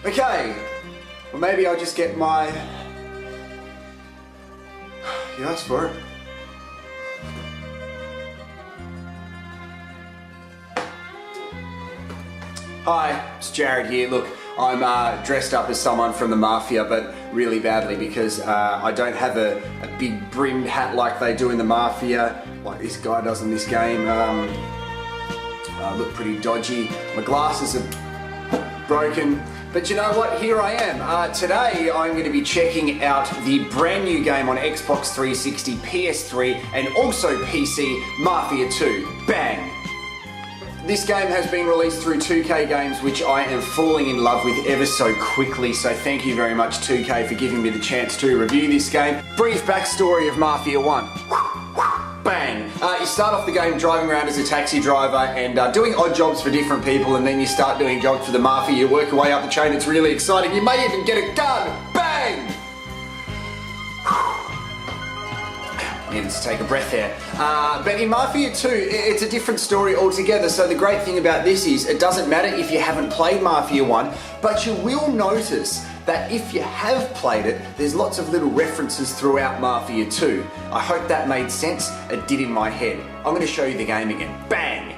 Okay, well maybe I'll just get my... You asked for it. Hi, it's Jarrod here. Look, I'm dressed up as someone from the Mafia, but really badly because I don't have a big brimmed hat like they do in the Mafia, like this guy does in this game. I look pretty dodgy. My glasses are broken. But you know what? Here I am. Today I'm going to be checking out the brand new game on Xbox 360, PS3 and also PC, Mafia 2. Bang! This game has been released through 2K Games, which I am falling in love with ever so quickly, so thank you very much 2K for giving me the chance to review this game. Brief backstory of Mafia 1. Bang! You start off the game driving around as a taxi driver and doing odd jobs for different people, and then you start doing jobs for the Mafia. You work your way up the chain, it's really exciting. You may even get a gun! Bang! Needed to take a breath there. But in Mafia 2, it's a different story altogether. So the great thing about this is it doesn't matter if you haven't played Mafia 1, but you will notice that if you have played it, there's lots of little references throughout Mafia 2. I hope that made sense. It did in my head. I'm going to show you the game again. Bang!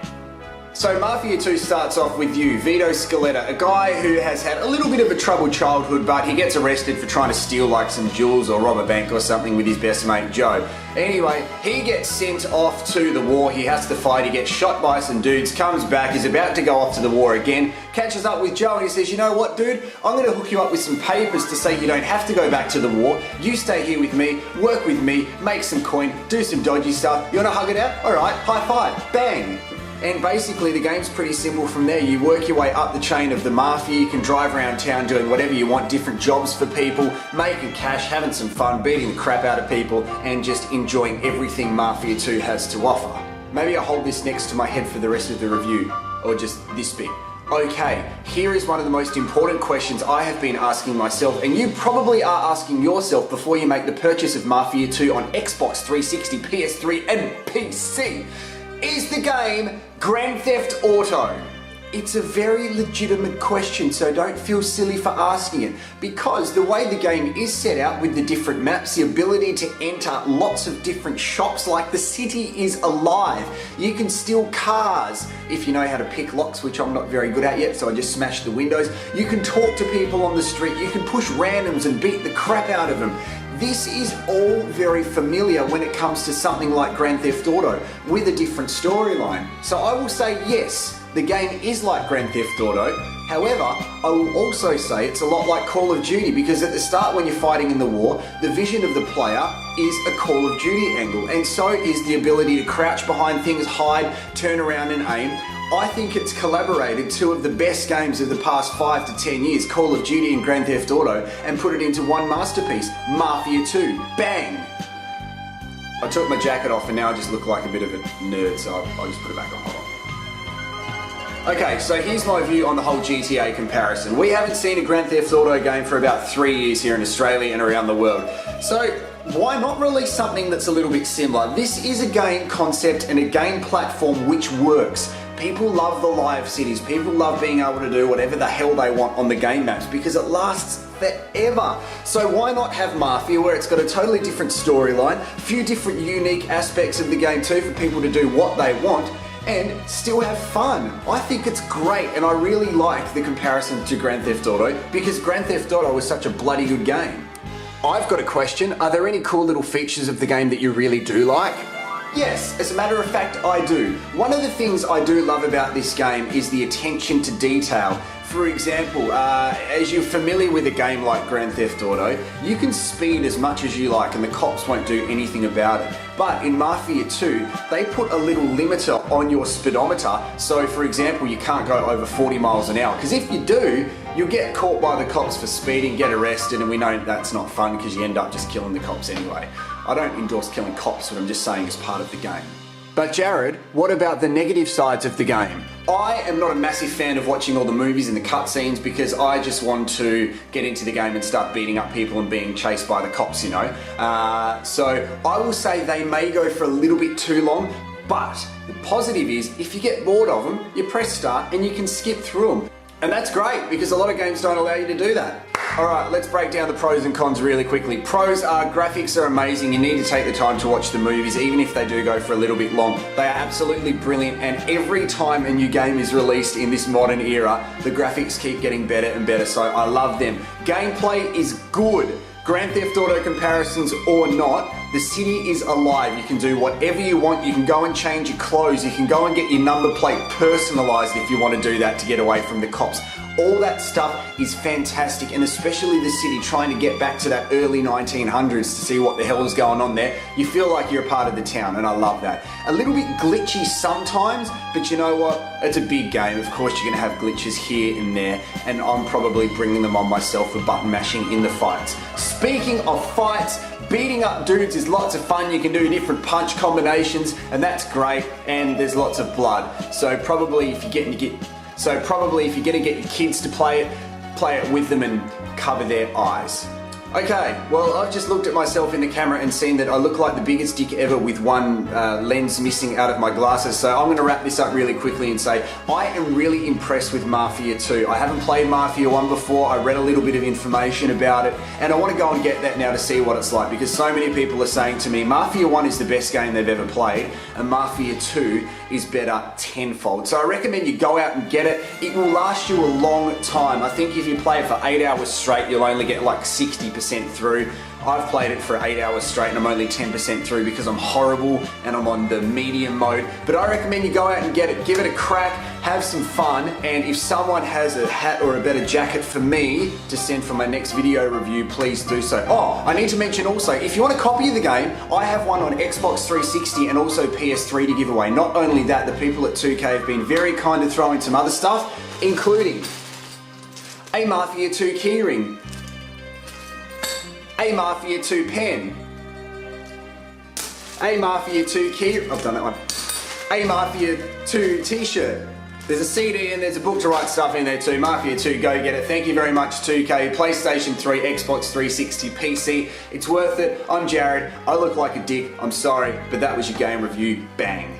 So Mafia 2 starts off with you, Vito Scaletta, a guy who has had a little bit of a troubled childhood, but he gets arrested for trying to steal like some jewels or rob a bank or something with his best mate Joe. Anyway, he gets sent off to the war, he has to fight, he gets shot by some dudes, comes back, is about to go off to the war again, catches up with Joe and he says, you know what dude, I'm going to hook you up with some papers to say you don't have to go back to the war, you stay here with me, work with me, make some coin, do some dodgy stuff, you want to hug it out? Alright, high five, bang! And basically the game's pretty simple from there. You work your way up the chain of the Mafia, you can drive around town doing whatever you want, different jobs for people, making cash, having some fun, beating the crap out of people, and just enjoying everything Mafia 2 has to offer. Maybe I'll hold this next to my head for the rest of the review, or just this bit. Okay, here is one of the most important questions I have been asking myself, and you probably are asking yourself before you make the purchase of Mafia 2 on Xbox 360, PS3 and PC. Is the game Grand Theft Auto? It's a very legitimate question, so don't feel silly for asking it, because the way the game is set out with the different maps, the ability to enter lots of different shops, like the city is alive. You can steal cars if you know how to pick locks, which I'm not very good at yet, so I just smashed the windows. You can talk to people on the street, you can push randoms and beat the crap out of them. This is all very familiar when it comes to something like Grand Theft Auto with a different storyline. So I will say yes, the game is like Grand Theft Auto. However, I will also say it's a lot like Call of Duty, because at the start when you're fighting in the war, the vision of the player is a Call of Duty angle, and so is the ability to crouch behind things, hide, turn around and aim. I think it's collaborated two of the best games of the past 5 to 10 years, Call of Duty and Grand Theft Auto, and put it into one masterpiece, Mafia 2. Bang! I took my jacket off and now I just look like a bit of a nerd, so I'll just put it back on. Hold on. Okay, so here's my view on the whole GTA comparison. We haven't seen a Grand Theft Auto game for about 3 years here in Australia and around the world. So why not release something that's a little bit similar? This is a game concept and a game platform which works. People love the live cities, people love being able to do whatever the hell they want on the game maps because it lasts forever. So why not have Mafia, where it's got a totally different storyline, a few different unique aspects of the game too for people to do what they want, and still have fun. I think it's great, and I really like the comparison to Grand Theft Auto because Grand Theft Auto was such a bloody good game. I've got a question. Are there any cool little features of the game that you really do like? Yes, as a matter of fact, I do. One of the things I do love about this game is the attention to detail. For example, as you're familiar with a game like Grand Theft Auto, you can speed as much as you like and the cops won't do anything about it. But in Mafia 2, they put a little limiter on your speedometer, so for example, you can't go over 40 miles an hour, because if you do, you'll get caught by the cops for speeding, get arrested, and we know that's not fun because you end up just killing the cops anyway. I don't endorse killing cops, but I'm just saying it's part of the game. But Jarrod, what about the negative sides of the game? I am not a massive fan of watching all the movies and the cutscenes because I just want to get into the game and start beating up people and being chased by the cops, you know. So I will say they may go for a little bit too long, but the positive is if you get bored of them, you press start and you can skip through them. And that's great because a lot of games don't allow you to do that. Alright, let's break down the pros and cons really quickly. Pros are graphics are amazing. You need to take the time to watch the movies, even if they do go for a little bit long. They are absolutely brilliant, and every time a new game is released in this modern era, the graphics keep getting better and better, so I love them. Gameplay is good. Grand Theft Auto comparisons or not, the city is alive. You can do whatever you want. You can go and change your clothes. You can go and get your number plate personalized if you want to do that to get away from the cops. All that stuff is fantastic, and especially the city, trying to get back to that early 1900s to see what the hell is going on there. You feel like you're a part of the town, and I love that. A little bit glitchy sometimes, but you know what? It's a big game. Of course you're going to have glitches here and there, and I'm probably bringing them on myself for button mashing in the fights. Speaking of fights, beating up dudes is lots of fun. You can do different punch combinations, and that's great, and there's lots of blood. So probably if you're going to get your kids to play it with them and cover their eyes. Okay, well, I've just looked at myself in the camera and seen that I look like the biggest dick ever with one lens missing out of my glasses, so I'm going to wrap this up really quickly and say I am really impressed with Mafia 2. I haven't played Mafia 1 before. I read a little bit of information about it, and I want to go and get that now to see what it's like, because so many people are saying to me Mafia 1 is the best game they've ever played, and Mafia 2 is better tenfold. So I recommend you go out and get it. It will last you a long time. I think if you play it for 8 hours straight, you'll only get like 60% through. I've played it for 8 hours straight and I'm only 10% through because I'm horrible and I'm on the medium mode. But I recommend you go out and get it, give it a crack, have some fun, and if someone has a hat or a better jacket for me to send for my next video review, please do so. Oh, I need to mention also, if you want a copy of the game, I have one on Xbox 360 and also PS3 to give away. Not only that, the people at 2K have been very kind to throw in some other stuff, including a Mafia 2 keyring, a Mafia 2 pen, a Mafia 2 I've done that one, a Mafia 2 t-shirt. There's a CD and there's a book to write stuff in there too. Mafia 2, go get it. Thank you very much 2K, PlayStation 3, Xbox 360, PC. It's worth it. I'm Jarrod. I look like a dick. I'm sorry, but that was your game review. Bang.